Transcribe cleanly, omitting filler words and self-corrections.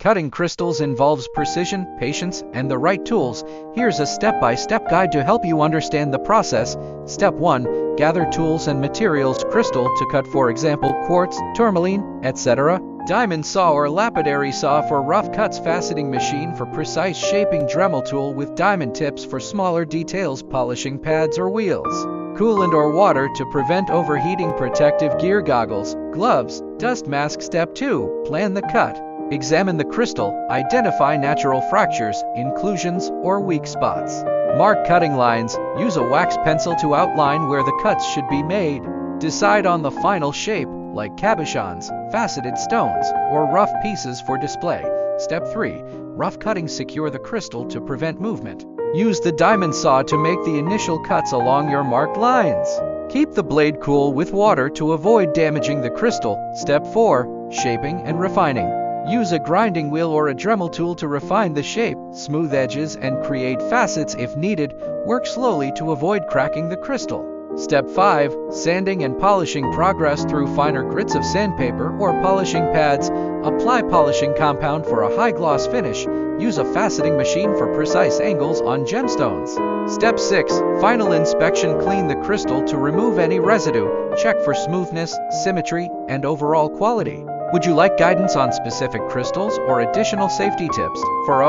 Cutting crystals involves precision, patience, and the right tools. Here's a step-by-step guide to help you understand the process. Step 1. Gather tools and materials. Crystal to cut, for example, quartz, tourmaline, etc. Diamond saw or lapidary saw for rough cuts. Faceting machine for precise shaping. Dremel tool with diamond tips for smaller details. Polishing pads or wheels. Coolant or water to prevent overheating. Protective gear. Goggles, gloves, dust mask. Step 2. Plan the cut. Examine the crystal. Identify natural fractures, inclusions, or weak spots. Mark cutting lines. Use a wax pencil to outline where the cuts should be made. Decide on the final shape, like cabochons, faceted stones, or rough pieces for display. Step 3. Rough cutting. Secure the crystal to prevent movement. Use the diamond saw to make the initial cuts along your marked lines. Keep the blade cool with water to avoid damaging the crystal. Step 4. Shaping and refining. Use a grinding wheel or a Dremel tool to refine the shape, smooth edges, and create facets if needed. Work slowly to avoid cracking the crystal. Step 5. Sanding and polishing. Progress through finer grits of sandpaper or polishing pads. Apply polishing compound for a high-gloss finish. Use a faceting machine for precise angles on gemstones. Step 6. Final inspection. Clean the crystal to remove any residue. Check for smoothness, symmetry, and overall quality. Would you like guidance on specific crystals or additional safety tips? For